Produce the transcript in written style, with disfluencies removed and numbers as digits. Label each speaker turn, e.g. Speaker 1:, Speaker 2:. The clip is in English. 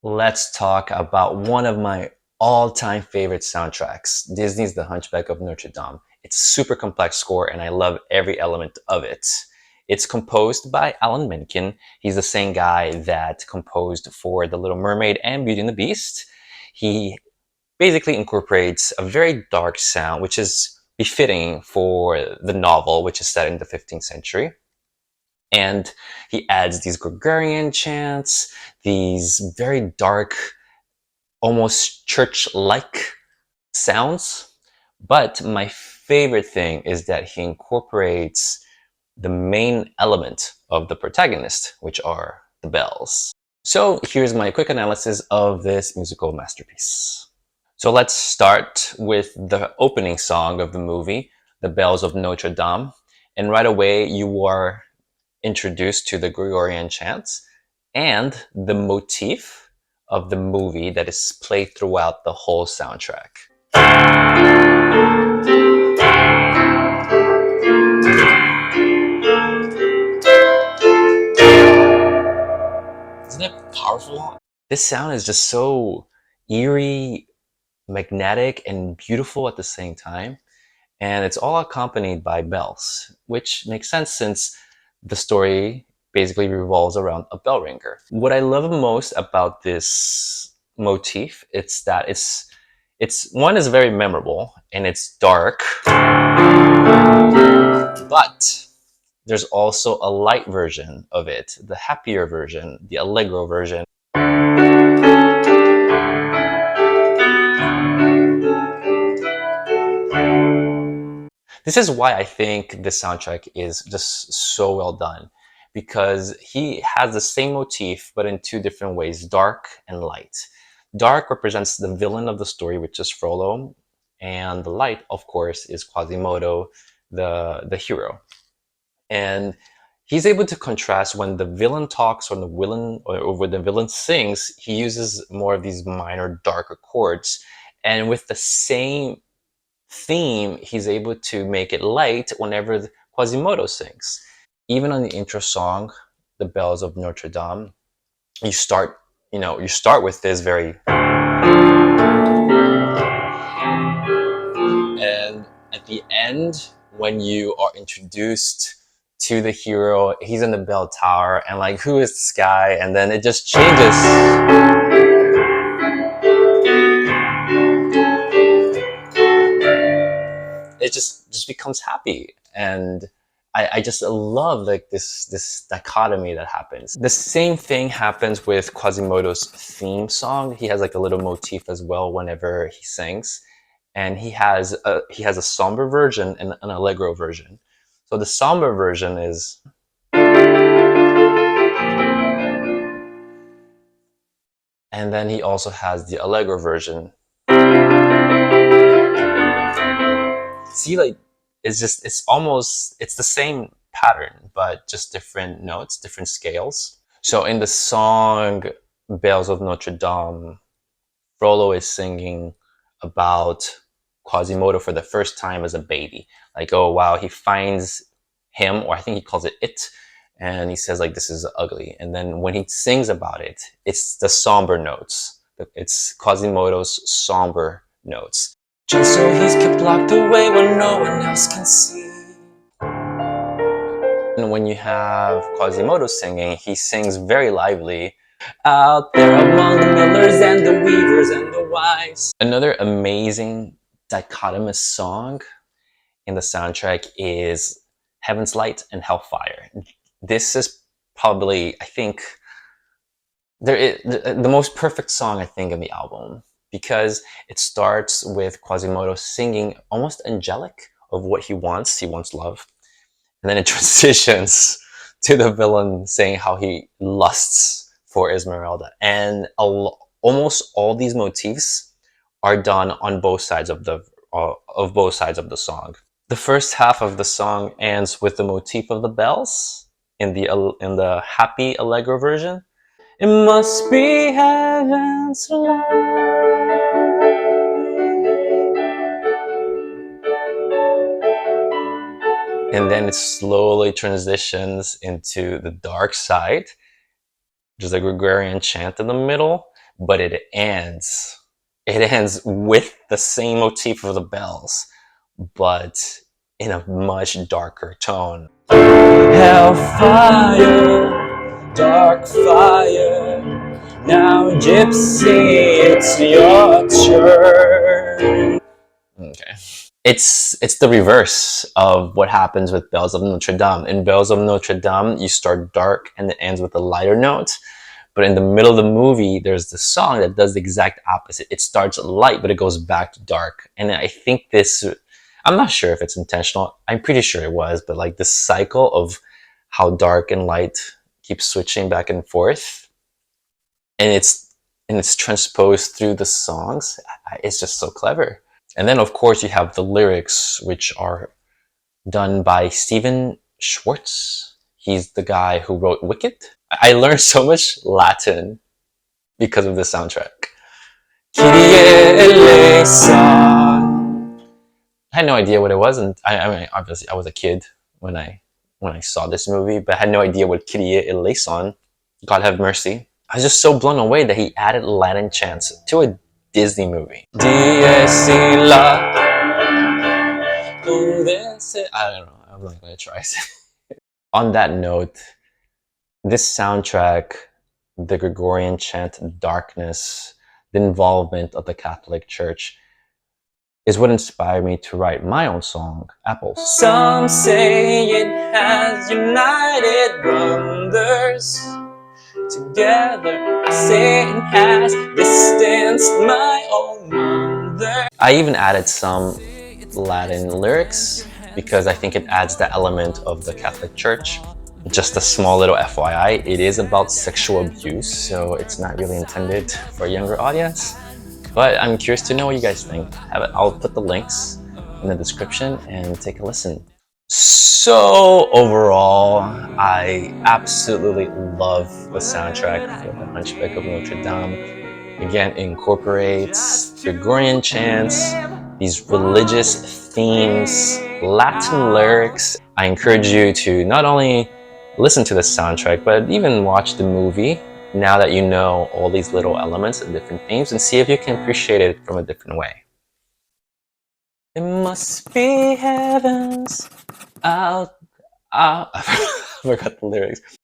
Speaker 1: Let's talk about one of my all-time favorite soundtracks, Disney's The Hunchback of Notre Dame. It's a super complex score and I love every element of it. It's composed by Alan Menken. He's the same guy that composed for The Little Mermaid and Beauty and the Beast. He basically incorporates a very dark sound, which is befitting for the novel, which is set in the 15th century. And he adds these Gregorian chants, these very dark, almost church-like sounds. But my favorite thing is that he incorporates the main element of the protagonist, which are the bells. So here's my quick analysis of this musical masterpiece. So let's start with the opening song of the movie, The Bells of Notre Dame. And right away, you are introduced to the Gregorian chants and the motif of the movie that is played throughout the whole soundtrack. Isn't it powerful? This sound is just so eerie, magnetic, and beautiful at the same time. And it's all accompanied by bells, which makes sense since the story basically revolves around a bell ringer. What I love most about this motif is that it's one is very memorable and it's dark, but there's also a light version of it, the happier version, the allegro version. This is why I think the soundtrack is just so well done, because he has the same motif but in two different ways, dark and light. Dark represents the villain of the story, which is Frollo, and the light, of course, is Quasimodo, the hero. And he's able to contrast when the villain talks or when the villain sings, he uses more of these minor darker chords. And with the same theme, he's able to make it light whenever Quasimodo sings. Even on the intro song, The Bells of Notre Dame, you start, you start with this very, and at the end, when you are introduced to the hero, he's in the bell tower, and like, who is this guy? And then it just changes. It just becomes happy, and I just love like this dichotomy that happens. The same thing happens with Quasimodo's theme song. He has like a little motif as well whenever he sings, and he has a somber version and an allegro version. So the somber version is, and then he also has the allegro version. See, like, it's the same pattern, but just different notes, different scales. So in the song Bells of Notre Dame, Frollo is singing about Quasimodo for the first time as a baby. Like, oh wow, he finds him, or I think he calls it, and he says like, this is ugly. And then when he sings about it, it's the somber notes. It's Quasimodo's somber notes. Just so he's kept locked away where no one else can see. And when you have Quasimodo singing, he sings very lively. Out there among the millers and the weavers and the wives. Another amazing dichotomous song in the soundtrack is Heaven's Light and Hellfire. This is probably, I think, the most perfect song, I think, in the album, because it starts with Quasimodo singing almost angelic of what he wants. He wants love. And then it transitions to the villain saying how he lusts for Esmeralda. And almost all these motifs are done on both sides of the song. The first half of the song ends with the motif of the bells in the happy allegro version. It must be heaven's light. And then it slowly transitions into the dark side. There's a Gregorian chant in the middle but it ends with the same motif of the bells, but in a much darker tone. Hellfire, dark fire. Now, Gypsy, it's your turn. Okay. It's the reverse of what happens with Bells of Notre Dame. In Bells of Notre Dame, you start dark and it ends with a lighter note. But in the middle of the movie, there's this song that does the exact opposite. It starts light, but it goes back to dark. And I think I'm not sure if it's intentional. I'm pretty sure it was, but like this cycle of how dark and light keeps switching back and forth, and it's transposed through the songs. It's just so clever. And then, of course, you have the lyrics, which are done by Stephen Schwartz. He's the guy who wrote Wicked. I learned so much Latin because of the soundtrack. Kyrie eleison. I had no idea what it was, and I mean, obviously, I was a kid when I saw this movie, but I had no idea what Kyrie eleison, God have mercy. I was just so blown away that he added Latin chants to a Disney movie. Dies illa convence. I don't know. I'm not gonna try. On that note, this soundtrack, the Gregorian chant, darkness, the involvement of the Catholic Church, is what inspired me to write my own song, Apples. Some say it has united wonders. Together, Satan has distanced my own mother. I even added some Latin lyrics because I think it adds the element of the Catholic Church. Just a small little FYI, it is about sexual abuse, so it's not really intended for a younger audience. But I'm curious to know what you guys think. I'll put the links in the description and take a listen. So overall, I absolutely love the soundtrack for The Hunchback of Notre Dame. Again, it incorporates Gregorian chants, these religious themes, Latin lyrics. I encourage you to not only listen to the soundtrack, but even watch the movie now that you know all these little elements and different themes, and see if you can appreciate it from a different way. It must be heavens out. I forgot the lyrics.